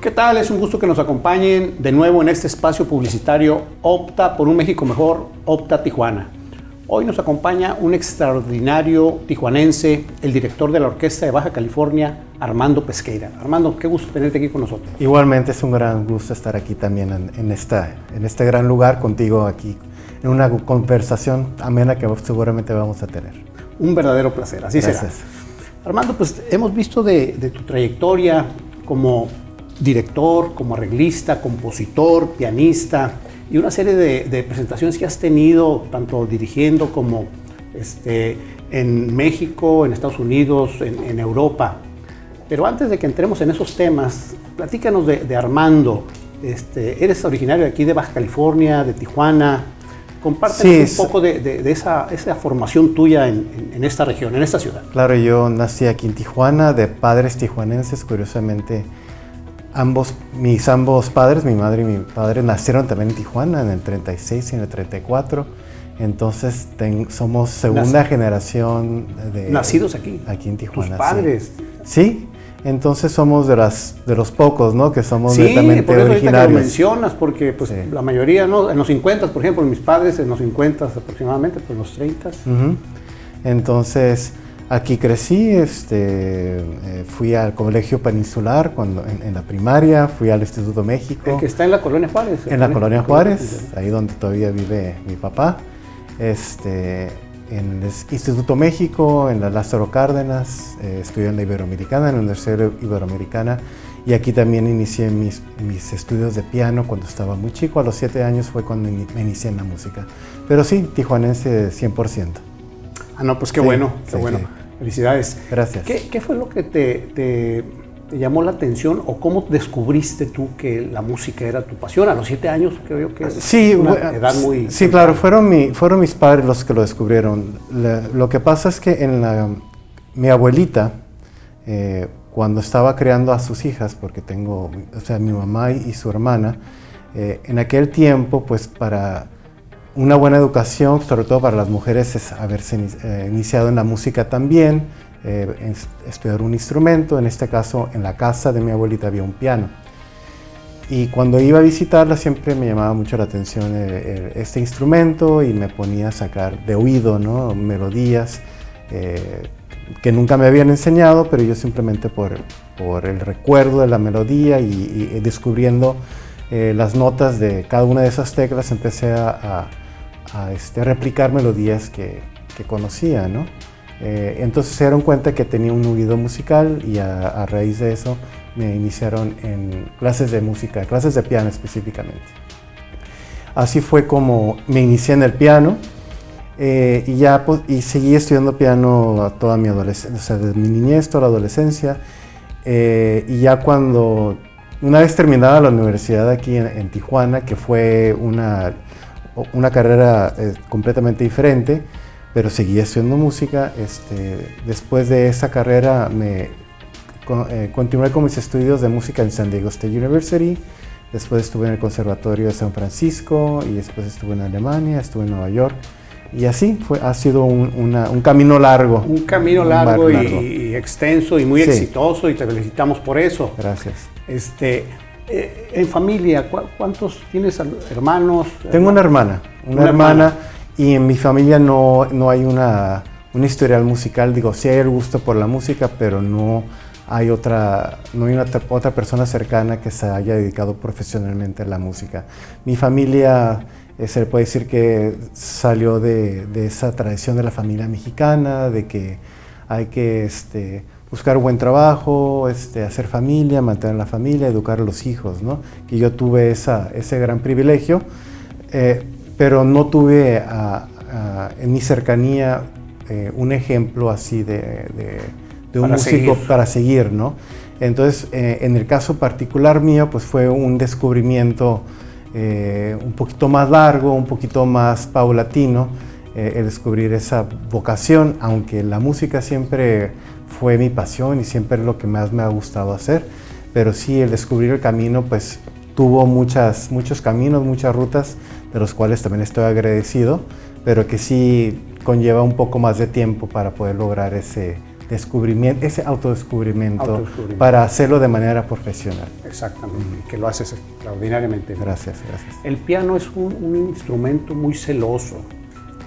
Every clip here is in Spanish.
¿Qué tal? Es un gusto que nos acompañen de nuevo en este espacio publicitario Opta por un México Mejor, Opta Tijuana. Hoy nos acompaña un extraordinario tijuanense, el director de la Orquesta de Baja California, Armando Pesqueira. Armando, qué gusto tenerte aquí con nosotros. Igualmente es un gran gusto estar aquí también en este gran lugar contigo aquí, en una conversación amena que seguramente vamos a tener. Un verdadero placer, así Gracias. será. Armando, pues hemos visto de tu trayectoria como director, como arreglista, compositor, pianista y una serie de presentaciones que has tenido tanto dirigiendo como en México, en Estados Unidos, en Europa. Pero antes de que entremos en esos temas, platícanos de Armando. Eres originario de aquí de Baja California, de Tijuana. Compártenos un poco de esa formación tuya en esta región, en esta ciudad. Claro, yo nací aquí en Tijuana, de padres tijuanenses. Curiosamente, mis ambos padres, mi madre y mi padre, nacieron también en Tijuana en el 36 y en el 34. Entonces somos segunda generación de nacidos aquí. Aquí en Tijuana. ¿Tus padres? Sí. Entonces somos de los pocos, ¿no? Que somos por netamente eso originarios. Ahorita que lo mencionas, porque pues, la mayoría, ¿no? En los 50, por ejemplo, mis padres en los 50 aproximadamente, pues los 30. Entonces, aquí crecí, fui al Colegio Peninsular en la primaria, fui al Instituto México. El que está en la Colonia Juárez. En la Colonia Juárez, ahí donde todavía vive mi papá. En el Instituto México, en la Lázaro Cárdenas, estudié en la Iberoamericana, en la Universidad Iberoamericana, y aquí también inicié mis estudios de piano cuando estaba muy chico. A los 7 años fue cuando me inicié en la música. Pero sí, tijuanense 100%. Ah, no, pues qué bueno, qué bueno. Sí. Felicidades. Gracias. ¿Qué fue lo que te llamó la atención o cómo descubriste tú que la música era tu pasión? A los 7 años creo yo que es una edad muy... Sí, claro, fueron mis padres los que lo descubrieron. Lo que pasa es que mi abuelita, cuando estaba criando a sus hijas, porque tengo, mi mamá y su hermana, en aquel tiempo, pues para una buena educación, sobre todo para las mujeres, es haberse iniciado en la música también, estudiar un instrumento. En este caso, en la casa de mi abuelita había un piano. Y cuando iba a visitarla siempre me llamaba mucho la atención este instrumento y me ponía a sacar de oído, ¿no? Melodías que nunca me habían enseñado, pero yo simplemente por el recuerdo de la melodía y descubriendo las notas de cada una de esas teclas, empecé a replicar melodías que conocía, ¿no? Entonces se dieron cuenta que tenía un oído musical y a raíz de eso me iniciaron en clases de música, clases de piano específicamente. Así fue como me inicié en el piano y seguí estudiando piano toda mi adolescencia, desde mi niñez, toda la adolescencia. Y ya cuando, una vez terminada la universidad aquí en Tijuana, que fue una carrera completamente diferente, pero seguía estudiando música. Después de esa carrera continué con mis estudios de música en San Diego State University. Después estuve en el Conservatorio de San Francisco y después estuve en Alemania, estuve en Nueva York. Y así ha sido un camino largo. Un camino largo y extenso y muy exitoso, y te felicitamos por eso. Gracias. En familia, ¿cuántos tienes hermanos? Tengo una hermana. Y en mi familia no hay una historial musical. Digo, sí hay el gusto por la música, pero no hay otra persona cercana que se haya dedicado profesionalmente a la música. Mi familia, se le puede decir que salió de esa tradición de la familia mexicana, de que hay que buscar un buen trabajo, hacer familia, mantener la familia, educar a los hijos, ¿no? Que yo tuve ese gran privilegio. Pero no tuve en mi cercanía un ejemplo así de un músico para seguir, ¿no? Entonces, en el caso particular mío, pues fue un descubrimiento un poquito más largo, un poquito más paulatino, el descubrir esa vocación, aunque la música siempre fue mi pasión y siempre es lo que más me ha gustado hacer, pero sí, el descubrir el camino, pues tuvo muchos caminos, muchas rutas, de los cuales también estoy agradecido, pero que sí conlleva un poco más de tiempo para poder lograr ese descubrimiento, ese autodescubrimiento para hacerlo de manera profesional. Exactamente, que lo haces extraordinariamente bien. Gracias, gracias. El piano es un instrumento muy celoso.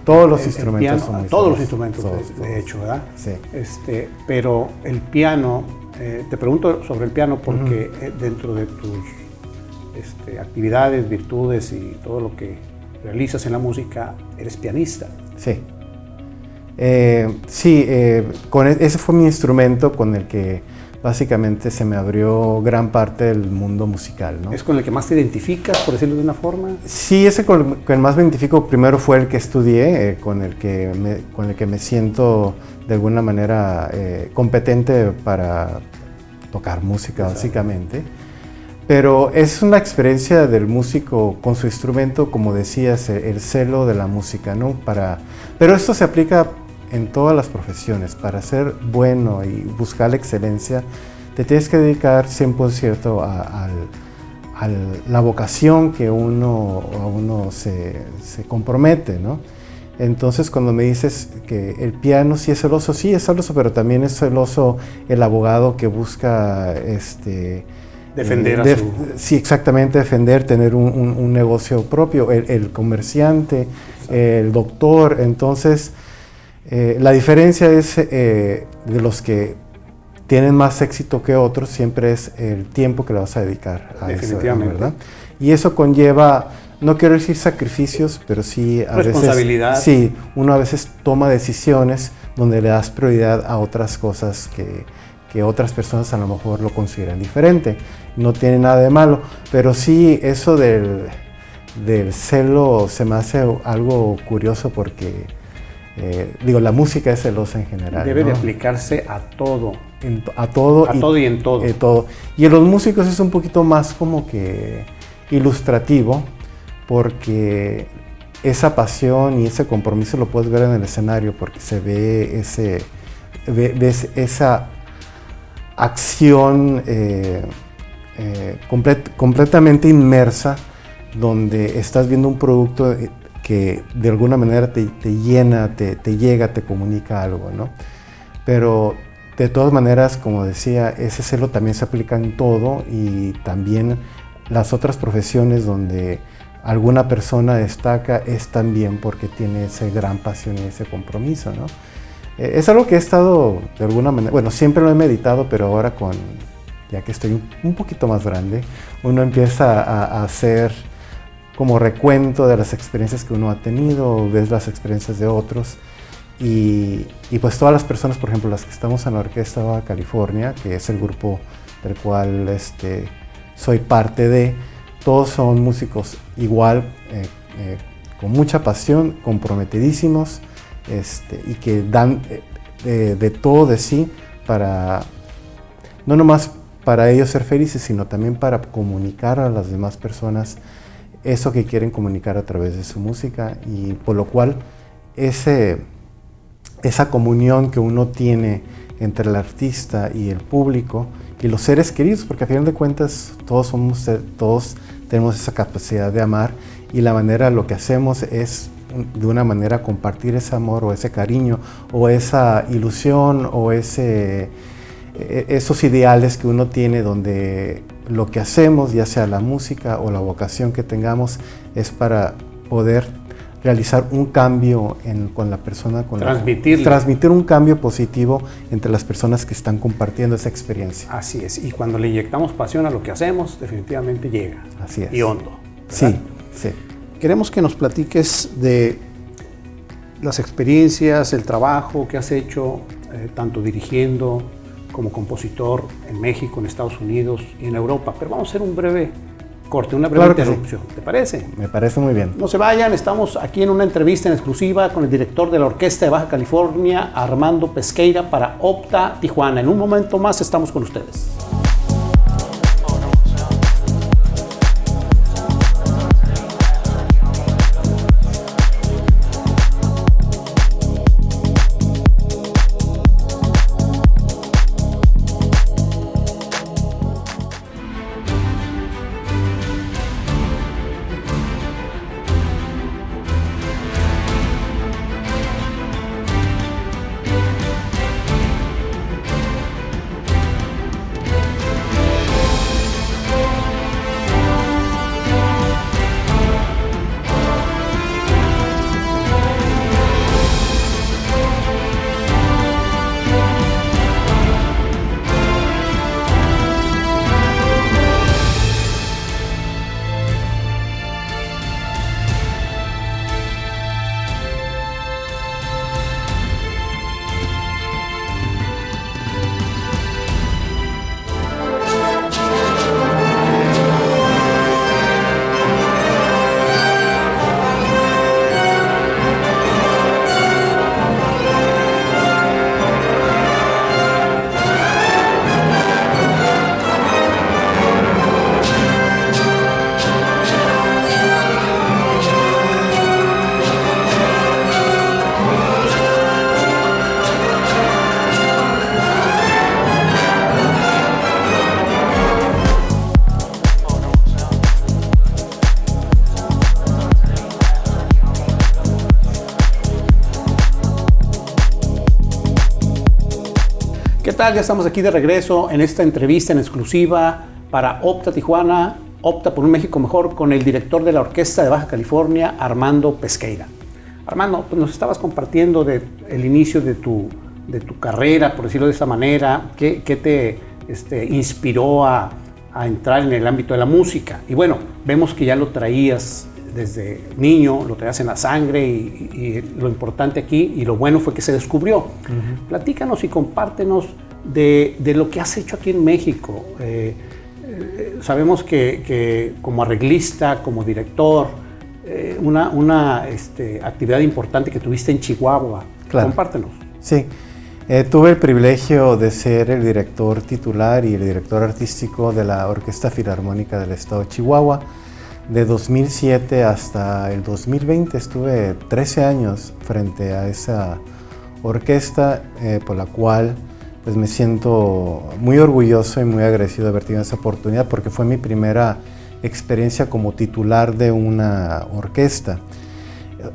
Todos los instrumentos son muy todos celosos. los instrumentos, Todos. de hecho, ¿verdad? Sí. Pero el piano, te pregunto sobre el piano porque dentro de tus actividades, virtudes y todo lo que realizas en la música, eres pianista. Sí. Ese fue mi instrumento con el que básicamente se me abrió gran parte del mundo musical, ¿no? ¿Es con el que más te identificas, por decirlo de una forma? Sí, ese con el más me identifico primero fue el que estudié, con el que me siento de alguna manera competente para tocar música, básicamente. Pero es una experiencia del músico con su instrumento, como decías, el celo de la música, ¿no? Pero esto se aplica en todas las profesiones. Para ser bueno y buscar la excelencia, te tienes que dedicar 100% a la vocación que uno se compromete, ¿no? Entonces, cuando me dices que el piano sí es celoso, pero también es celoso el abogado que busca defender Sí, exactamente, defender, tener un negocio propio, el comerciante, el doctor. Entonces, la diferencia es de los que tienen más éxito que otros, siempre es el tiempo que le vas a dedicar a eso, ¿verdad? Y eso conlleva, no quiero decir sacrificios, pero sí a responsabilidad. Veces, sí, uno a veces toma decisiones donde le das prioridad a otras cosas que otras personas a lo mejor lo consideran diferente. No tiene nada de malo, pero sí eso del celo se me hace algo curioso porque, la música es celosa en general. Debe ¿no? de aplicarse a todo. A todo y en todo. Todo. Y en los músicos es un poquito más como que ilustrativo, porque esa pasión y ese compromiso lo puedes ver en el escenario, porque se ve ves esa acción completamente inmersa, donde estás viendo un producto que de alguna manera te llena, te llega, te comunica algo, ¿no? Pero de todas maneras, como decía, ese celo también se aplica en todo, y también las otras profesiones donde alguna persona destaca es también porque tiene esa gran pasión y ese compromiso, ¿no? Es algo que he estado de alguna manera, bueno, siempre lo he meditado, pero ahora ya que estoy un poquito más grande, uno empieza a hacer como recuento de las experiencias que uno ha tenido, ves las experiencias de otros, y pues todas las personas, por ejemplo, las que estamos en la Orquesta Baja California, que es el grupo del cual soy parte de, todos son músicos igual, con mucha pasión, comprometidísimos, y que dan de todo de sí para, no nomás para ellos ser felices, sino también para comunicar a las demás personas eso que quieren comunicar a través de su música, y por lo cual esa comunión que uno tiene entre el artista y el público y los seres queridos, porque a final de cuentas todos tenemos esa capacidad de amar, y la manera, lo que hacemos es de una manera compartir ese amor o ese cariño o esa ilusión o esos ideales que uno tiene, donde lo que hacemos, ya sea la música o la vocación que tengamos, es para poder realizar un cambio con la persona, transmitir un cambio positivo entre las personas que están compartiendo esa experiencia. Así es, y cuando le inyectamos pasión a lo que hacemos, definitivamente llega. Así es. Y hondo, Sí, ¿verdad? sí. Queremos que nos platiques de las experiencias, el trabajo que has hecho, tanto dirigiendo como compositor en México, en Estados Unidos y en Europa. Pero vamos a hacer un breve corte, una breve interrupción. Sí. ¿Te parece? Me parece muy bien. No se vayan, estamos aquí en una entrevista en exclusiva con el director de la Orquesta de Baja California, Armando Pesqueira, para Opta Tijuana. En un momento más estamos con ustedes. ¿Qué tal? Ya estamos aquí de regreso en esta entrevista en exclusiva para Opta Tijuana, Opta por un México Mejor, con el director de la Orquesta de Baja California, Armando Pesqueira. Armando, pues nos estabas compartiendo el inicio de tu carrera, por decirlo de esa manera, qué te inspiró a entrar en el ámbito de la música. Y bueno, vemos que ya lo traías desde niño, lo traías en la sangre y lo importante aquí y lo bueno fue que se descubrió. Platícanos y compártenos de lo que has hecho aquí en México. Sabemos que como arreglista, como director, una actividad importante que tuviste en Chihuahua. Claro. Compártenos. Sí, tuve el privilegio de ser el director titular y el director artístico de la Orquesta Filarmónica del Estado de Chihuahua. De 2007 hasta el 2020 estuve 13 años frente a esa orquesta, por la cual pues, me siento muy orgulloso y muy agradecido de haber tenido esa oportunidad porque fue mi primera experiencia como titular de una orquesta.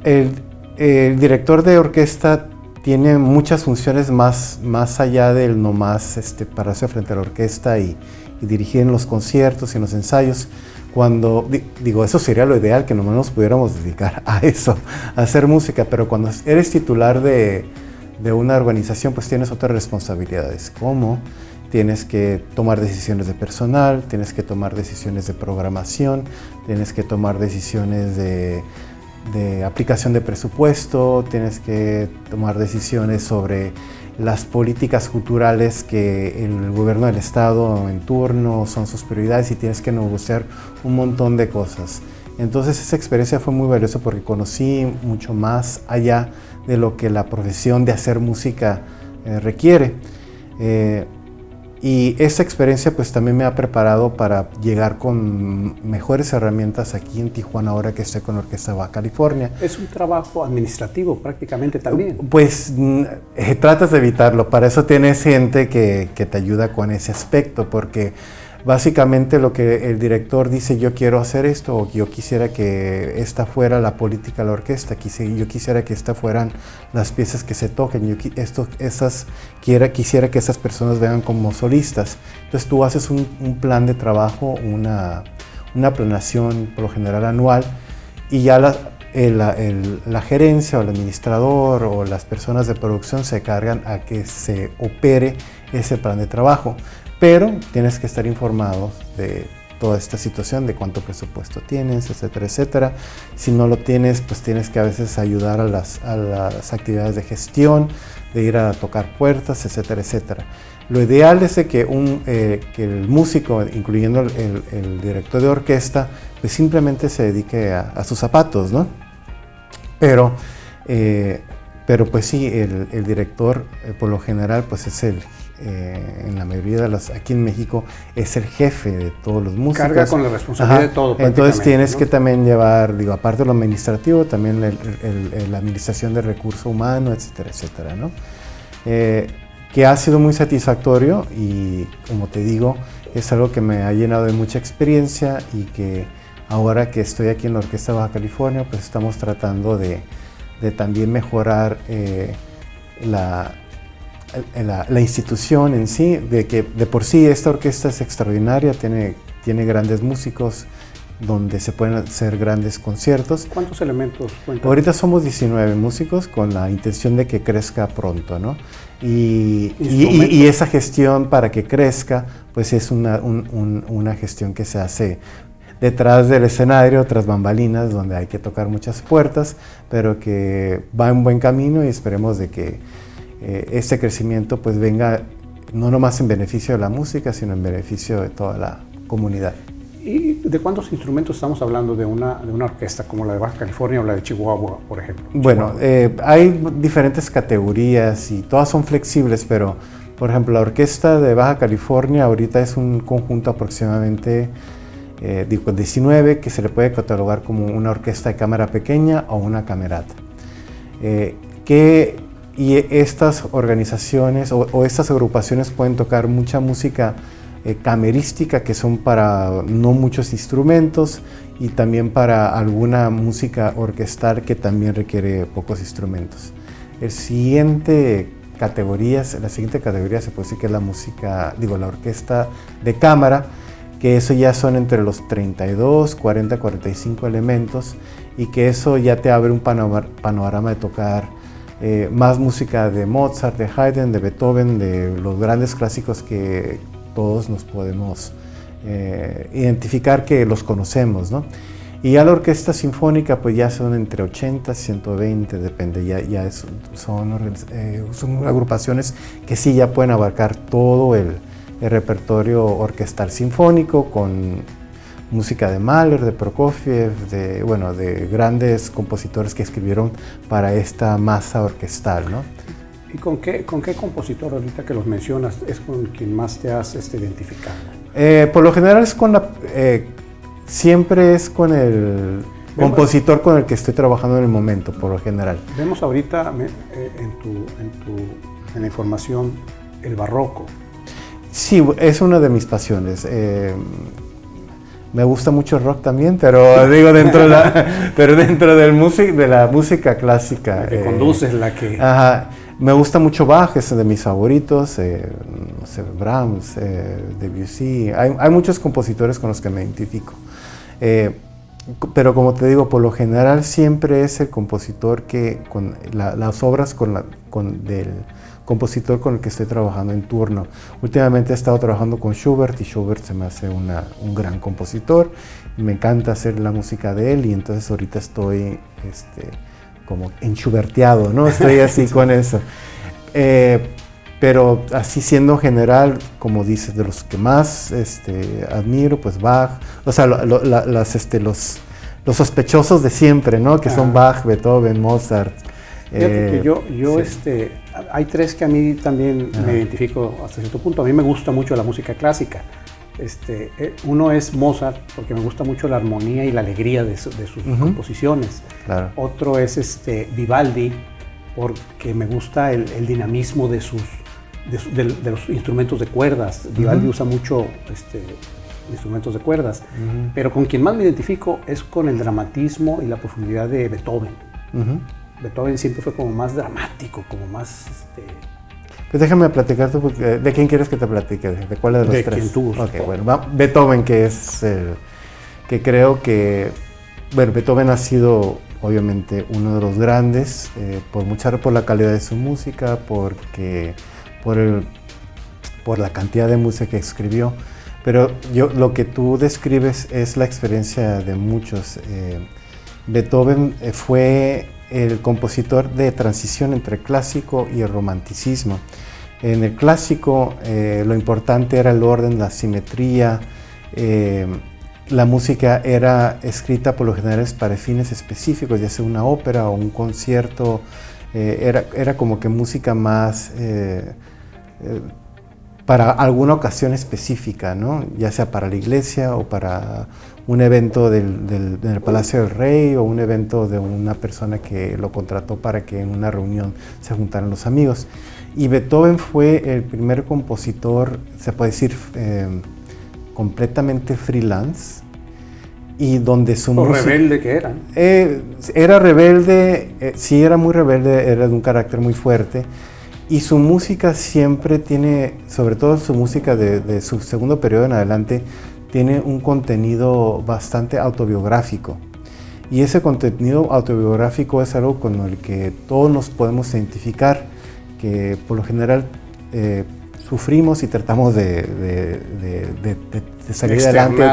El director de orquesta tiene muchas funciones más allá del nomás pararse frente a la orquesta y dirigir en los conciertos y en los ensayos. Cuando, digo, eso sería lo ideal, que nomás nos pudiéramos dedicar a eso, a hacer música, pero cuando eres titular de una organización, pues tienes otras responsabilidades, como tienes que tomar decisiones de personal, tienes que tomar decisiones de programación, tienes que tomar decisiones de aplicación de presupuesto, tienes que tomar decisiones sobre las políticas culturales que el gobierno del estado en turno son sus prioridades y tienes que negociar un montón de cosas. Entonces esa experiencia fue muy valiosa porque conocí mucho más allá de lo que la profesión de hacer música requiere. Y esa experiencia pues también me ha preparado para llegar con mejores herramientas aquí en Tijuana ahora que estoy con la Orquesta Baja California. Es un trabajo administrativo prácticamente también. Pues tratas de evitarlo, para eso tienes gente que te ayuda con ese aspecto, porque básicamente lo que el director dice, yo quiero hacer esto, o yo quisiera que esta fuera la política de la orquesta, yo quisiera que estas fueran las piezas que se toquen, quisiera que esas personas vengan como solistas. Entonces tú haces un plan de trabajo, una planeación por lo general anual, y ya la gerencia o el administrador o las personas de producción se cargan a que se opere ese plan de trabajo. Pero tienes que estar informado de toda esta situación, de cuánto presupuesto tienes, etcétera, etcétera. Si no lo tienes, pues tienes que a veces ayudar a las actividades de gestión, de ir a tocar puertas, etcétera, etcétera. Lo ideal es que el músico, incluyendo el director de orquesta, pues simplemente se dedique a sus zapatos, ¿no? Pero pues sí, el director, por lo general, pues es en la mayoría de aquí en México, es el jefe de todos los músicos. Carga con la responsabilidad de todo. Entonces tienes que también llevar, aparte de lo administrativo, también la administración de recurso humano, etcétera, etcétera, ¿no? Que ha sido muy satisfactorio y, como te digo, es algo que me ha llenado de mucha experiencia y que ahora que estoy aquí en la Orquesta Baja California, pues estamos tratando de también mejorar la institución en sí, de que de por sí esta orquesta es extraordinaria, tiene grandes músicos donde se pueden hacer grandes conciertos. ¿Cuántos elementos cuentan? Ahorita somos 19 músicos con la intención de que crezca pronto, ¿no? Y esa gestión para que crezca, pues es una gestión que se hace detrás del escenario, tras bambalinas, donde hay que tocar muchas puertas, pero que va en buen camino y esperemos de que este crecimiento pues venga no nomás en beneficio de la música, sino en beneficio de toda la comunidad. ¿Y de cuántos instrumentos estamos hablando de una orquesta como la de Baja California o la de Chihuahua, por ejemplo? Bueno, hay diferentes categorías y todas son flexibles, pero por ejemplo la orquesta de Baja California ahorita es un conjunto aproximadamente 19 que se le puede catalogar como una orquesta de cámara pequeña o una camerata. Y estas organizaciones o estas agrupaciones pueden tocar mucha música camerística, que son para no muchos instrumentos, y también para alguna música orquestal que también requiere pocos instrumentos. El siguiente categorías. La siguiente categoría se puede decir que es la música, la orquesta de cámara, que eso ya son entre los 32, 40, 45 elementos, y que eso ya te abre un panorama de tocar más música de Mozart, de Haydn, de Beethoven, de los grandes clásicos que todos nos podemos identificar, que los conocemos, ¿no? Y ya la orquesta sinfónica pues ya son entre 80 y 120, depende, son agrupaciones que sí ya pueden abarcar todo el repertorio orquestal sinfónico, con música de Mahler, de Prokofiev, de grandes compositores que escribieron para esta masa orquestal, ¿no? ¿Y con qué compositor, ahorita que los mencionas, es con quien más te has identificado? Por lo general es siempre es con el compositor con el que estoy trabajando en el momento, por lo general. Vemos ahorita en la información el barroco. Sí, es una de mis pasiones. Me gusta mucho el rock también, pero digo dentro de la música clásica. La que conduces, la que... Ajá. Me gusta mucho Bach, es de mis favoritos, no sé, Brahms, Debussy. Hay muchos compositores con los que me identifico. Pero como te digo, por lo general siempre es el compositor con las obras del compositor con el que estoy trabajando en turno. Últimamente he estado trabajando con Schubert, y Schubert se me hace un gran compositor. Me encanta hacer la música de él, y entonces ahorita estoy como enschuberteado, ¿no? Estoy así con eso. Pero así siendo general, como dices, de los que más admiro, pues Bach, o sea, los sospechosos de siempre, ¿no? Que son Bach, Beethoven, Mozart. Fíjate que sí. Hay tres que a mí también me identifico hasta cierto punto. A mí me gusta mucho la música clásica. Uno es Mozart, porque me gusta mucho la armonía y la alegría de sus composiciones. Claro. Otro es Vivaldi, porque me gusta el dinamismo de los instrumentos de cuerdas. Vivaldi usa mucho instrumentos de cuerdas. Pero con quien más me identifico es con el dramatismo y la profundidad de Beethoven. Beethoven siempre fue como más dramático, como más... Pues déjame platicarte, ¿de quién quieres que te platique? ¿De cuál de los tres? De quien tú gustes. Okay, bueno, Beethoven, que es que creo que... Bueno, Beethoven ha sido obviamente uno de los grandes, por la calidad de su música, por la cantidad de música que escribió. Pero lo que tú describes es la experiencia de muchos. Beethoven fue el compositor de transición entre clásico y el romanticismo. En el clásico lo importante era el orden, la simetría, la música era escrita por lo general para fines específicos, ya sea una ópera o un concierto, era como que música más para alguna ocasión específica, ¿no? Ya sea para la iglesia o para un evento del Palacio del Rey, o un evento de una persona que lo contrató para que en una reunión se juntaran los amigos. Y Beethoven fue el primer compositor, se puede decir, completamente freelance, y donde su música... rebelde que era. Era rebelde, sí era muy rebelde, era de un carácter muy fuerte, y su música siempre tiene, sobre todo su música de su segundo periodo en adelante, tiene un contenido bastante autobiográfico. Y ese contenido autobiográfico es algo con el que todos nos podemos identificar, que por lo general sufrimos y tratamos de salir adelante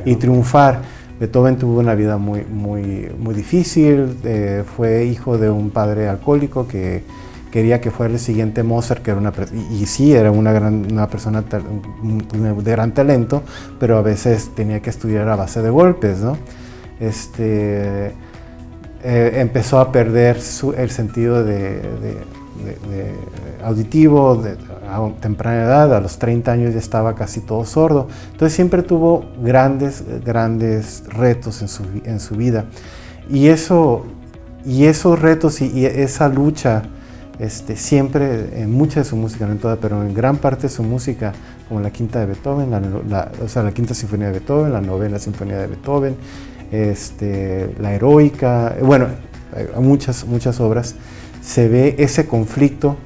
y triunfar. Beethoven tuvo una vida muy difícil, fue hijo de un padre alcohólico que quería que fuera el siguiente Mozart, que era una persona de gran talento, pero a veces tenía que estudiar a base de golpes, ¿no? Empezó a perder el sentido auditivo a temprana edad. A los 30 años ya estaba casi todo sordo. Entonces siempre tuvo grandes retos en su vida. Y esos retos y esa lucha, siempre en mucha de su música, no en toda, pero en gran parte de su música, como la quinta de Beethoven, la quinta sinfonía de Beethoven, la novena sinfonía de Beethoven, la heroica, bueno, muchas obras, se ve ese conflicto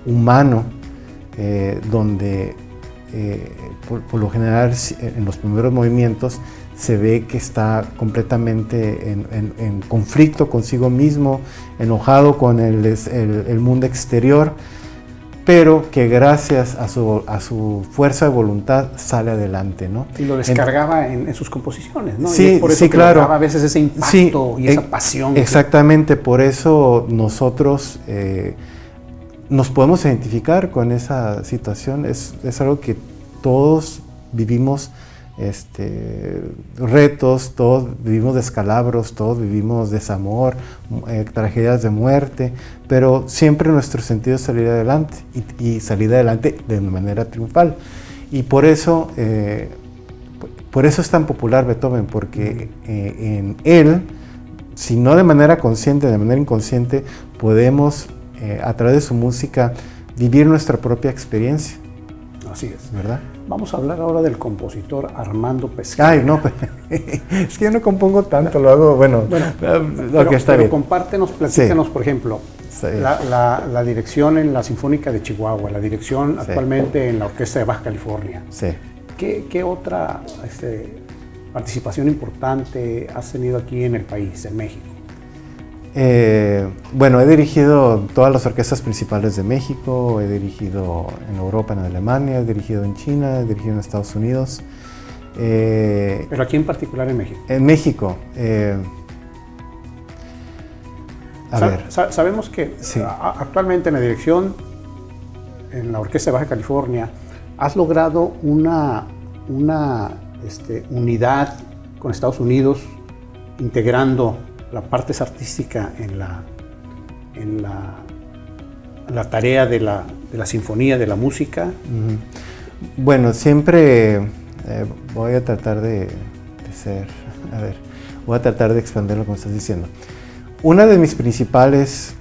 humano, donde por lo general en los primeros movimientos se ve que está completamente en conflicto consigo mismo, enojado con el mundo exterior, pero que gracias a su fuerza de voluntad sale adelante, ¿no? Y lo descargaba en sus composiciones, ¿no? Sí, y es por eso sí, que claro. lograba a veces ese impacto y esa pasión. Exactamente, por eso nosotros nos podemos identificar con esa situación. Es algo que todos vivimos, retos, todos vivimos descalabros, todos vivimos desamor, tragedias de muerte, pero siempre nuestro sentido es salir adelante y salir adelante de manera triunfal. Y por eso es tan popular Beethoven, porque en él, si no de manera consciente, de manera inconsciente, podemos a través de su música vivir nuestra propia experiencia. Así es. ¿Verdad? Vamos a hablar ahora del compositor Armando Pesquera. Ay, no, es que yo no compongo tanto, lo hago, pero compártenos, platícanos, sí. Por ejemplo, sí. la dirección en la Sinfónica de Chihuahua, la dirección sí. Actualmente en la Orquesta de Baja California. Sí. ¿Qué otra participación importante has tenido aquí en el país, en México? He dirigido todas las orquestas principales de México, he dirigido en Europa, en Alemania, he dirigido en China, he dirigido en Estados Unidos. ¿Pero aquí en particular en México? En México. Sabemos que sí. Actualmente en la dirección, en la Orquesta de Baja California, has logrado una unidad con Estados Unidos, integrando la parte artística en la tarea de la sinfonía, de la música. Uh-huh. Bueno, siempre voy a tratar voy a tratar de expandir lo que me estás diciendo. Una de mis principales,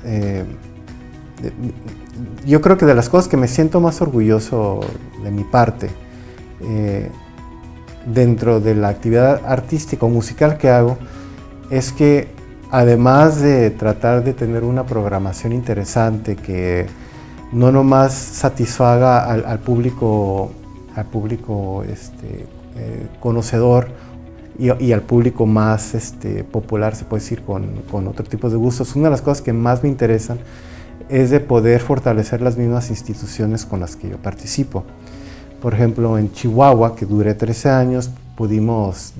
yo creo que de las cosas que me siento más orgulloso de mi parte, dentro de la actividad artística o musical que hago, es que además de tratar de tener una programación interesante que no nomás satisfaga al público conocedor y al público más popular, se puede decir, con otro tipo de gustos, una de las cosas que más me interesan es de poder fortalecer las mismas instituciones con las que yo participo. Por ejemplo, en Chihuahua, que duré 13 años, pudimos,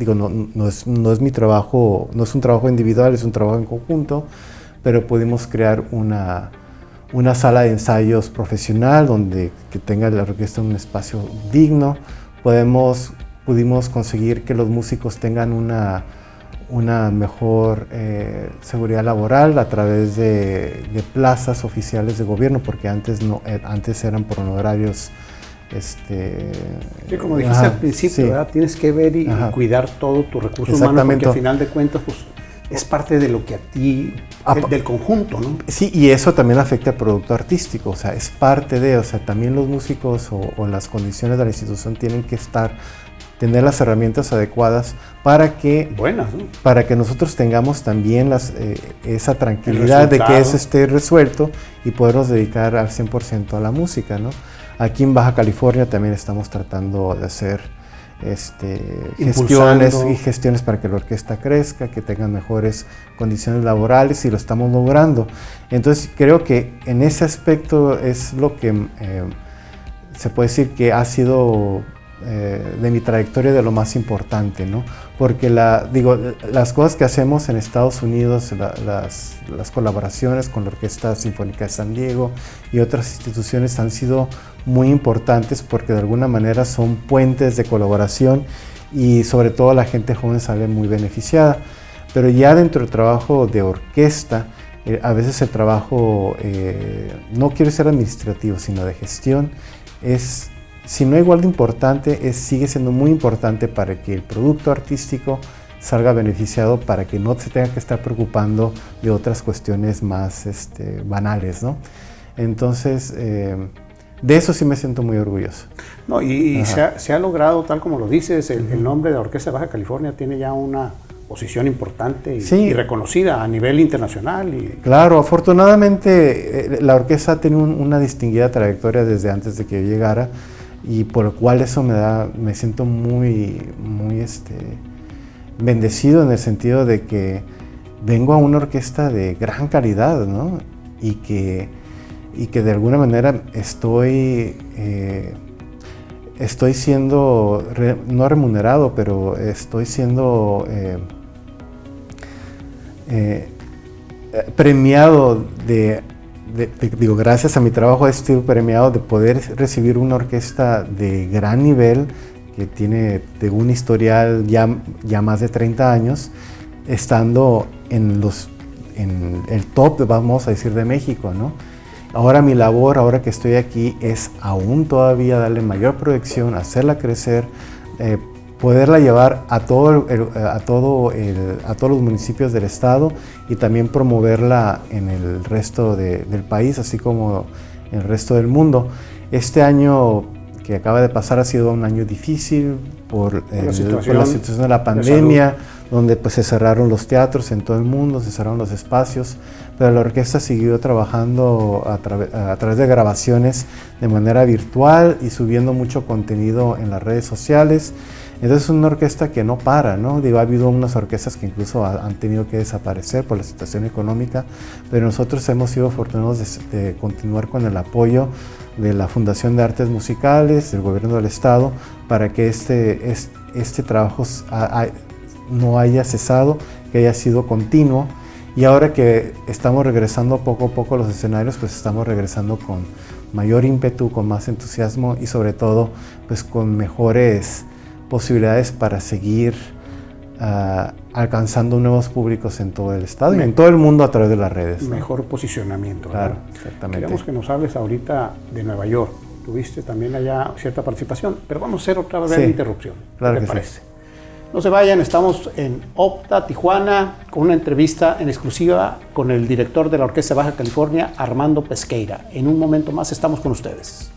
no es mi trabajo, no es un trabajo individual, es un trabajo en conjunto, pero pudimos crear una sala de ensayos profesional que tenga la orquesta un espacio digno. Pudimos conseguir que los músicos tengan una mejor seguridad laboral a través de plazas oficiales de gobierno, porque antes eran por honorarios. Como dijiste al principio, sí. ¿Verdad? Tienes que ver y cuidar todo tu recurso humano, porque al final de cuentas pues, es parte de lo que a ti, del conjunto, ¿no? Sí, y eso también afecta al producto artístico, o sea, es parte de, también los músicos o las condiciones de la institución tienen que tener las herramientas adecuadas para que nosotros tengamos también esa tranquilidad de que eso esté resuelto y podernos dedicar al 100% a la música, ¿no? Aquí en Baja California también estamos tratando de hacer gestiones para que la orquesta crezca, que tenga mejores condiciones laborales, y lo estamos logrando. Entonces creo que en ese aspecto es lo que se puede decir que ha sido de mi trayectoria de lo más importante, ¿no? Porque las cosas que hacemos en Estados Unidos, las colaboraciones con la Orquesta Sinfónica de San Diego y otras instituciones han sido muy importantes, porque de alguna manera son puentes de colaboración y sobre todo la gente joven sale muy beneficiada. Pero ya dentro del trabajo de orquesta, a veces el trabajo, no quiero ser administrativo, sino de gestión, si no igual de importante, sigue siendo muy importante para que el producto artístico salga beneficiado, para que no se tenga que estar preocupando de otras cuestiones más banales, ¿no? Entonces, de eso sí me siento muy orgulloso. No, y se ha logrado, tal como lo dices, el nombre de la Orquesta de Baja California tiene ya una posición importante y, Sí. y reconocida a nivel internacional. Claro, afortunadamente la orquesta ha tenido una distinguida trayectoria desde antes de que yo llegara, y por lo cual eso me siento muy bendecido, en el sentido de que vengo a una orquesta de gran calidad, ¿no? Y que de alguna manera estoy siendo, no remunerado, pero estoy siendo premiado digo, gracias a mi trabajo estoy premiado de poder recibir una orquesta de gran nivel, que tiene de un historial ya más de 30 años, estando en el top, vamos a decir, de México, ¿no? Ahora mi labor, ahora que estoy aquí, es aún todavía darle mayor proyección, hacerla crecer, poderla llevar a todos los municipios del estado, y también promoverla en el resto del país, así como en el resto del mundo. Este año que acaba de pasar ha sido un año difícil por la situación de la pandemia, donde pues se cerraron los teatros en todo el mundo, se cerraron los espacios, pero la orquesta siguió trabajando a través de grabaciones de manera virtual y subiendo mucho contenido en las redes sociales. Entonces es una orquesta que no para, ¿no? Digo, ha habido unas orquestas que incluso han tenido que desaparecer por la situación económica, pero nosotros hemos sido afortunados de continuar con el apoyo de la Fundación de Artes Musicales, del Gobierno del Estado, para que este trabajo no haya cesado, que haya sido continuo. Y ahora que estamos regresando poco a poco a los escenarios, pues estamos regresando con mayor ímpetu, con más entusiasmo y sobre todo pues con mejores posibilidades para seguir alcanzando nuevos públicos en todo el estado y en todo el mundo a través de las redes, ¿no? Mejor posicionamiento. Claro, ¿verdad? exactamente. Queremos que nos hables ahorita de Nueva York. Tuviste también allá cierta participación, pero vamos a hacer otra vez interrupción. Claro ¿Qué que te parece? sí. No se vayan, estamos en Opta, Tijuana, con una entrevista en exclusiva con el director de la Orquesta de Baja California, Armando Pesqueira. En un momento más estamos con ustedes.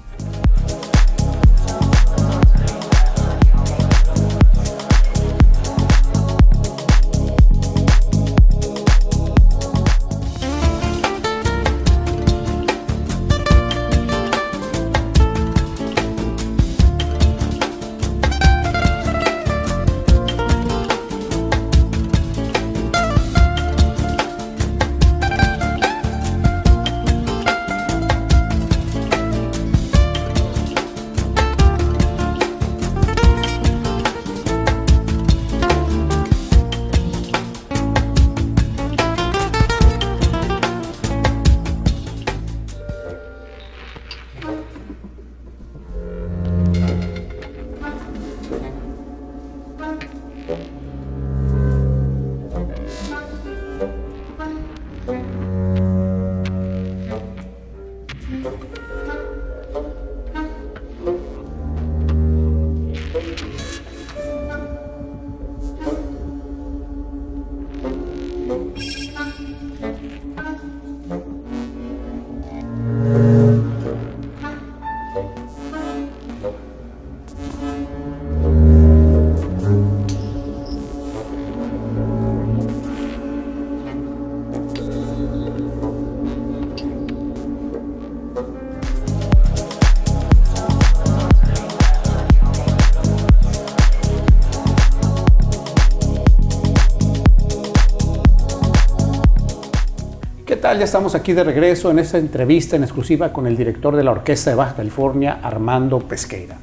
¿Qué tal? Ya estamos aquí de regreso en esta entrevista en exclusiva con el director de la Orquesta de Baja California, Armando Pesqueira.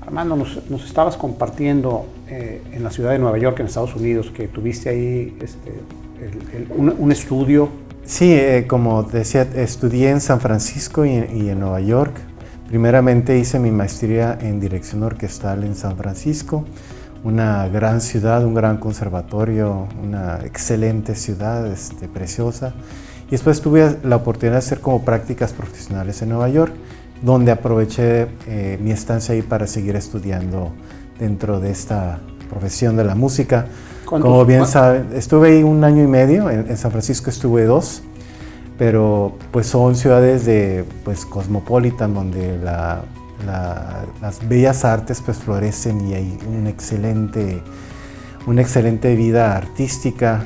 Armando, nos estabas compartiendo en la ciudad de Nueva York, en Estados Unidos, que tuviste ahí un estudio. Sí, como decía, estudié en San Francisco y en Nueva York. Primeramente hice mi maestría en dirección orquestal en San Francisco, una gran ciudad, un gran conservatorio, una excelente ciudad, preciosa. Y después tuve la oportunidad de hacer como prácticas profesionales en Nueva York, donde aproveché mi estancia ahí para seguir estudiando dentro de esta profesión de la música. Como bien saben, estuve ahí 1 año y medio, en San Francisco estuve 2, pero pues son ciudades de cosmopolitan, donde las bellas artes pues florecen y hay una excelente vida artística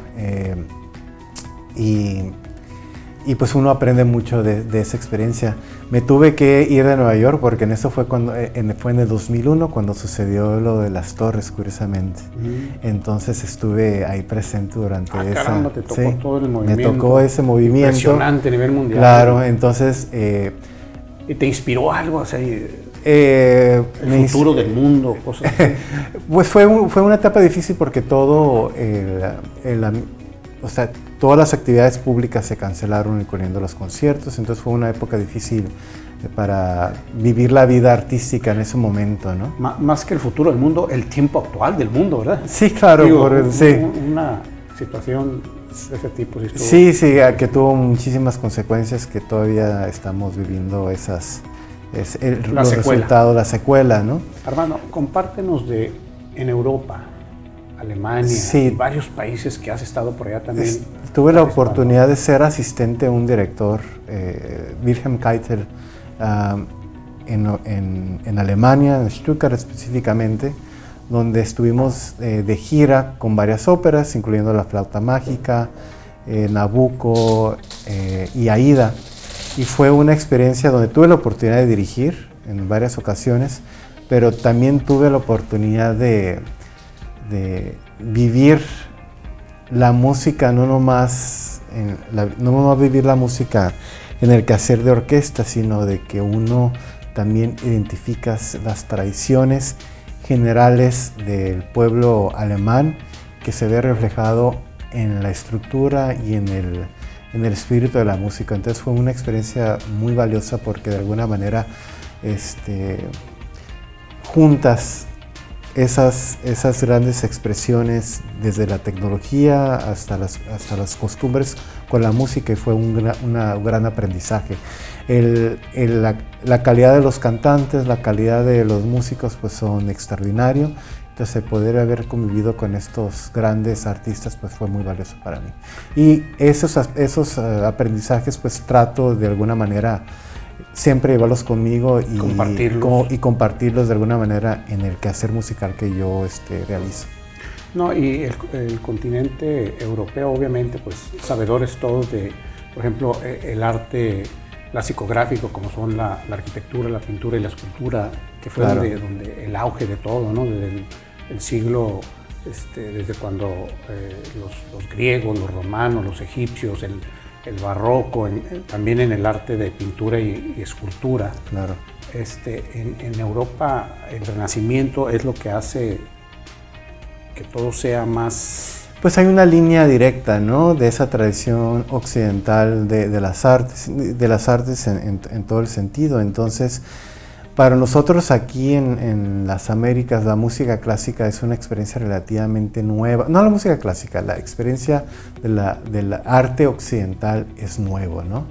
y pues uno aprende mucho de esa experiencia. Me tuve que ir de Nueva York porque en eso fue fue en el 2001 cuando sucedió lo de las torres, curiosamente. Entonces estuve ahí presente durante caramba, te tocó todo el movimiento. Me tocó ese movimiento. Impresionante a nivel mundial. Claro, entonces... ¿Y te inspiró algo? O sea, el futuro del mundo, cosas así. Pues fue una etapa difícil porque todo o sea, todas las actividades públicas se cancelaron, incluyendo los conciertos, entonces fue una época difícil para vivir la vida artística en ese momento, ¿no? Más que el futuro del mundo, el tiempo actual del mundo, ¿verdad? Sí, claro. Digo, sí. Una situación de ese tipo. Sí, que tuvo muchísimas consecuencias que todavía estamos viviendo la secuela, ¿no? Armando, compártenos en Europa, Alemania, y varios países que has estado por allá también. Tuve la oportunidad de ser asistente a un director, Wilhelm Keitel, en Alemania, en Stuttgart específicamente, donde estuvimos de gira con varias óperas, incluyendo La Flauta Mágica, Nabucco y Aida. Y fue una experiencia donde tuve la oportunidad de dirigir en varias ocasiones, pero también tuve la oportunidad de vivir la música, no nomás vivir la música en el quehacer de orquesta, sino de que uno también identifica las tradiciones generales del pueblo alemán, que se ve reflejado en la estructura y en el espíritu de la música. Entonces fue una experiencia muy valiosa porque de alguna manera juntas esas grandes expresiones desde la tecnología hasta las costumbres con la música, y fue un gran aprendizaje. La calidad de los cantantes, la calidad de los músicos pues son extraordinarios. Entonces el poder haber convivido con estos grandes artistas pues fue muy valioso para mí. Y esos aprendizajes pues trato de alguna manera siempre llevarlos conmigo y compartirlos de alguna manera en el quehacer musical que yo realizo. No, y el continente europeo, obviamente, pues sabedores todos de, por ejemplo, el arte clasicográfico, como son la arquitectura, la pintura y la escultura, que fue donde el auge de todo, ¿no? Desde el siglo, desde cuando los griegos, los romanos, los egipcios, el barroco, también en el arte de pintura y escultura. Claro. En Europa el Renacimiento es lo que hace que todo sea más... Pues hay una línea directa, ¿no?, de esa tradición occidental de las artes en todo el sentido. Entonces, para nosotros aquí en las Américas, la música clásica es una experiencia relativamente nueva. No la música clásica, la experiencia del arte occidental es nuevo, ¿no?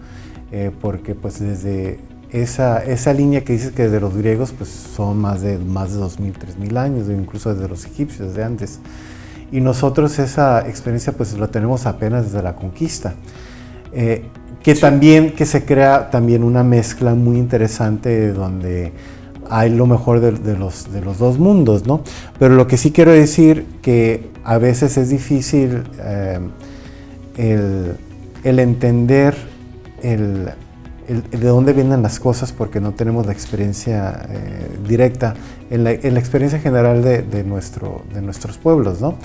Porque pues desde esa línea que dices que de los griegos, pues son más de 2.000, 3.000 años, incluso desde los egipcios, desde antes. Y nosotros esa experiencia pues la tenemos apenas desde la conquista. Que se crea también una mezcla muy interesante donde hay lo mejor de los dos mundos, ¿no? Pero lo que sí quiero decir que a veces es difícil el entender de dónde vienen las cosas porque no tenemos la experiencia directa en la experiencia general de nuestros pueblos, ¿no?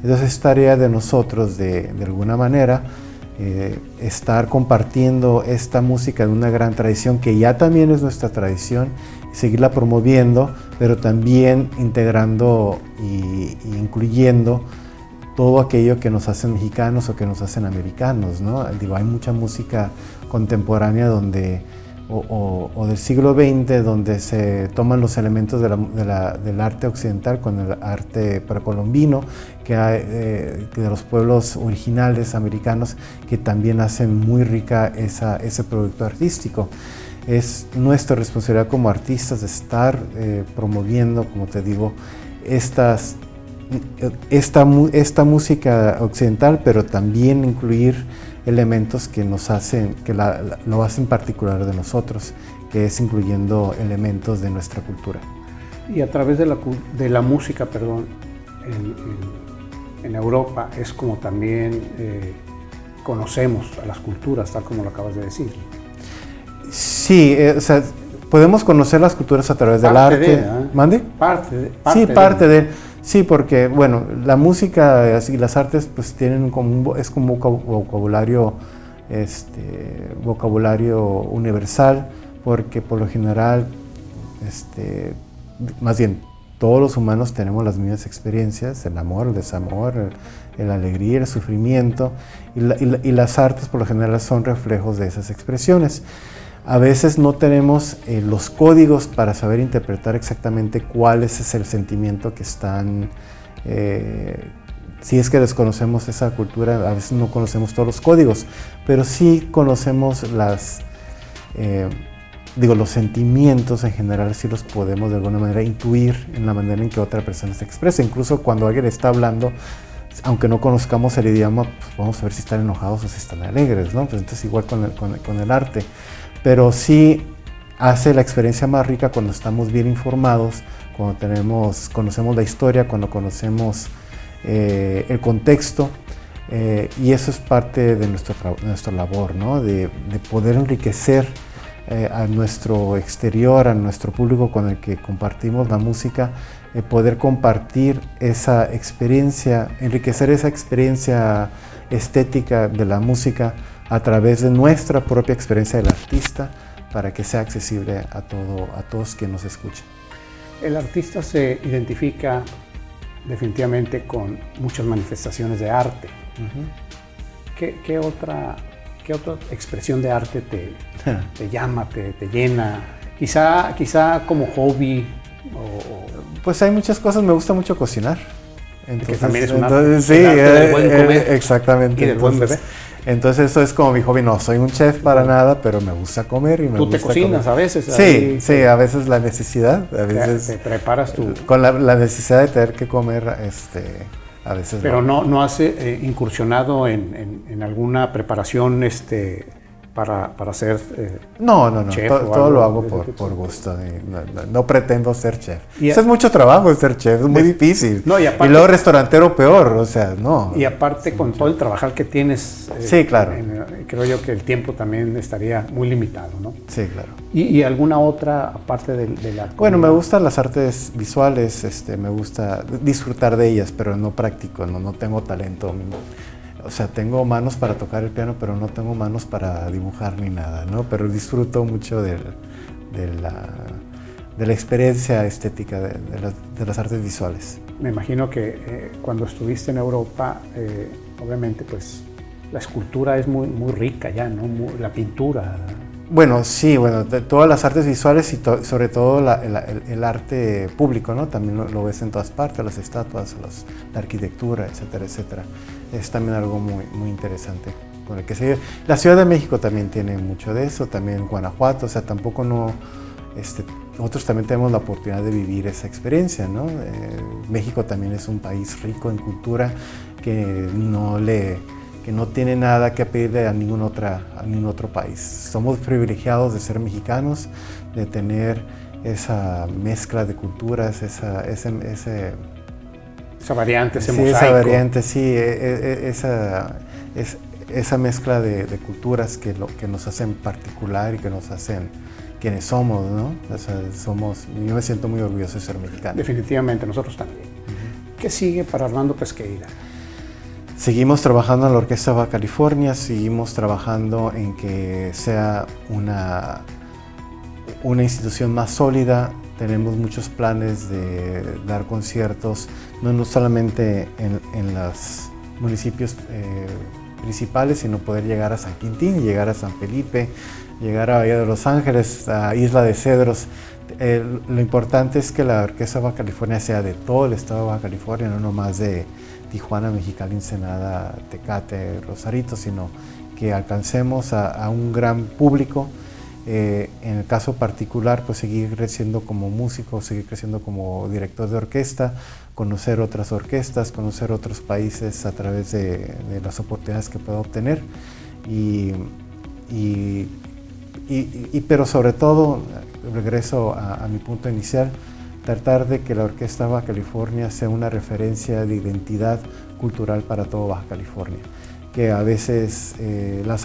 Entonces es tarea de nosotros de alguna manera estar compartiendo esta música de una gran tradición que ya también es nuestra tradición, seguirla promoviendo, pero también integrando y incluyendo todo aquello que nos hacen mexicanos o que nos hacen americanos, ¿no? Digo, hay mucha música contemporánea o del siglo XX donde se toman los elementos del arte occidental con el arte precolombino que hay de los pueblos originales americanos, que también hacen muy rica ese producto artístico. Es nuestra responsabilidad como artistas de estar promoviendo, como te digo, esta música occidental, pero también incluir elementos que nos hacen, lo hacen particular de nosotros, que es incluyendo elementos de nuestra cultura. Y a través de la música, en Europa es como también conocemos a las culturas, tal como lo acabas de decir. Sí, o sea, podemos conocer las culturas a través del arte. ¿Mande? Parte de. Sí, porque, bueno, la música y las artes pues tienen como es como un vocabulario universal, porque por lo general, más bien, todos los humanos tenemos las mismas experiencias, el amor, el desamor, la alegría, el sufrimiento, y las artes por lo general son reflejos de esas expresiones. A veces no tenemos los códigos para saber interpretar exactamente cuál es el sentimiento que están, si es que desconocemos esa cultura, a veces no conocemos todos los códigos, pero sí conocemos los sentimientos en general, sí los podemos de alguna manera intuir en la manera en que otra persona se expresa. Incluso cuando alguien está hablando, aunque no conozcamos el idioma, pues vamos a ver si están enojados o si están alegres, ¿no? Pues entonces igual con el arte. Pero sí hace la experiencia más rica cuando estamos bien informados, cuando conocemos la historia, cuando conocemos el contexto, y eso es parte de nuestra labor, ¿no? De poder enriquecer a nuestro exterior, a nuestro público con el que compartimos la música, poder compartir esa experiencia, enriquecer esa experiencia estética de la música a través de nuestra propia experiencia del artista, para que sea accesible a todos quienes nos escuchen. El artista se identifica definitivamente con muchas manifestaciones de arte. ¿Qué otra expresión de arte te llama, te llena? Quizá como hobby. Pues hay muchas cosas, me gusta mucho cocinar. Entonces, que también es un arte, sí, del buen comer, exactamente. Y del buen beber. Entonces eso es como mi hobby. No soy un chef para nada, pero me gusta comer y me gusta. ¿Tú te cocinas a veces? Sí, a veces la necesidad. A veces te preparas tú. Con la necesidad de tener que comer, a veces. Pero no has incursionado en alguna preparación para ser chef. Todo lo hago por gusto. No pretendo ser chef. Eso es mucho trabajo ser chef, es muy difícil. No, y luego restaurantero peor, o sea, no. Y aparte con todo el trabajar que tienes, sí, claro. Creo yo que el tiempo también estaría muy limitado, ¿no? Sí, claro. ¿Y alguna otra aparte de la comida? Bueno, me gustan las artes visuales, me gusta disfrutar de ellas, pero no practico, no tengo talento. O sea, tengo manos para tocar el piano, pero no tengo manos para dibujar ni nada, ¿no? Pero disfruto mucho de la experiencia estética de las artes visuales. Me imagino que cuando estuviste en Europa, obviamente, pues, la escultura es muy, muy rica ya, ¿no? La pintura. Bueno, sí, de todas las artes visuales y sobre todo el arte público, ¿no? También lo ves en todas partes, las estatuas, la arquitectura, etcétera, etcétera. Es también algo muy, muy interesante con el que se vive. La Ciudad de México también tiene mucho de eso, también Guanajuato, o sea, tampoco nosotros también tenemos la oportunidad de vivir esa experiencia, ¿no? México también es un país rico en cultura que no tiene nada que pedirle a ningún otro país. Somos privilegiados de ser mexicanos, de tener esa mezcla de culturas, esa variante, ese sí, mosaico. Esa variante, sí, esa mezcla de culturas que nos hacen particular y que nos hacen quienes somos, ¿no? O sea, yo me siento muy orgulloso de ser mexicano. Definitivamente, nosotros también. ¿Qué sigue para Armando Pesqueira? Seguimos trabajando en la Orquesta Baja California, seguimos trabajando en que sea una institución más sólida. Tenemos muchos planes de dar conciertos, no solamente en los municipios principales, sino poder llegar a San Quintín, llegar a San Felipe, llegar a Bahía de Los Ángeles, a Isla de Cedros. Lo importante es que la Orquesta Baja California sea de todo el estado de Baja California, no nomás de Tijuana, Mexicali, Ensenada, Tecate, Rosarito, sino que alcancemos a un gran público. En el caso particular, pues seguir creciendo como músico, seguir creciendo como director de orquesta, conocer otras orquestas, conocer otros países a través de las oportunidades que pueda obtener, pero sobre todo, regreso a mi punto inicial, tratar de que la Orquesta Baja California sea una referencia de identidad cultural para todo Baja California, que a veces las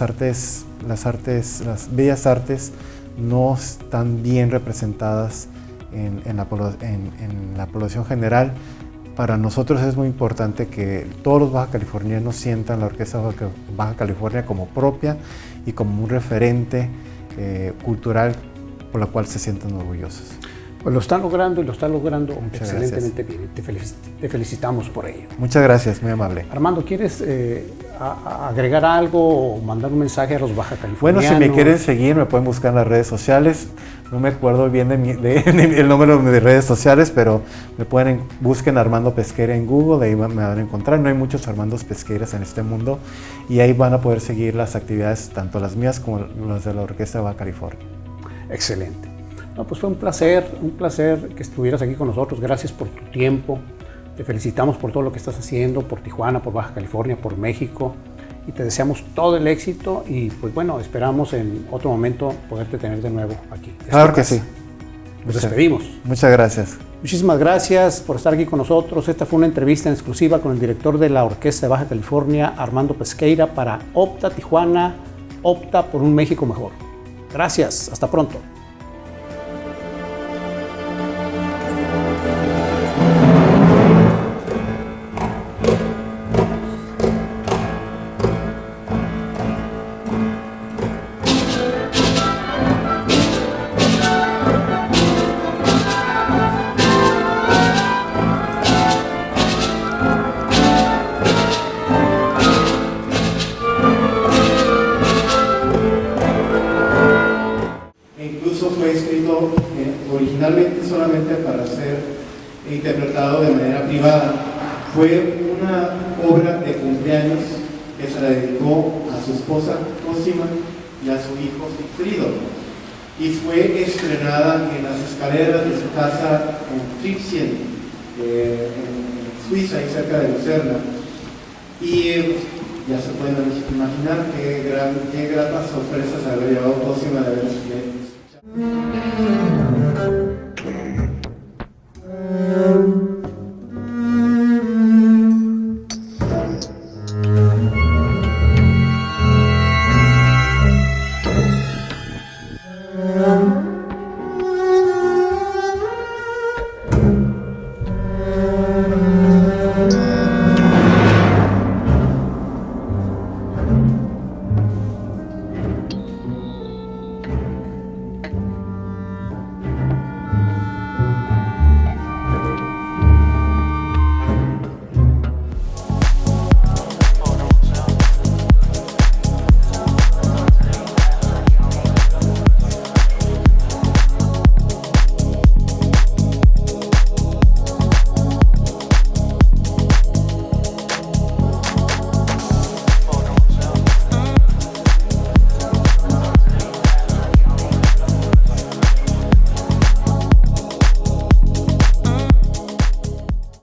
bellas artes no están bien representadas en la población general. Para nosotros es muy importante que todos los baja californianos sientan la Orquesta Baja California como propia y como un referente cultural por la cual se sientan orgullosos. Pues lo están logrando y lo están logrando Muchas excelentemente bien. Te felicitamos por ello. Muchas gracias, muy amable. Armando, ¿quieres agregar algo o mandar un mensaje a los baja californianos? Bueno, si me quieren seguir, me pueden buscar en las redes sociales. No me acuerdo bien el número de mis redes sociales, pero busquen Armando Pesqueira en Google, ahí me van a encontrar. No hay muchos Armandos Pesqueiras en este mundo y ahí van a poder seguir las actividades, tanto las mías como las de la Orquesta Baja California. Excelente. No, pues fue un placer que estuvieras aquí con nosotros. Gracias por tu tiempo. Te felicitamos por todo lo que estás haciendo, por Tijuana, por Baja California, por México. Y te deseamos todo el éxito y pues bueno, esperamos en otro momento poderte tener de nuevo aquí. Claro que sí. Nos despedimos. Muchas gracias. Muchísimas gracias por estar aquí con nosotros. Esta fue una entrevista en exclusiva con el director de la Orquesta de Baja California, Armando Pesqueira, para Opta Tijuana, opta por un México mejor. Gracias, hasta pronto. Originalmente solamente para ser interpretado de manera privada. Fue una obra de cumpleaños que se la dedicó a su esposa Cosima y a su hijo Sigfrido, y fue estrenada en las escaleras de su casa en Tripsien, en Suiza, y cerca de Lucerna. Y ya se pueden imaginar qué gratas sorpresas haber llevado Cosima de haber escuchado.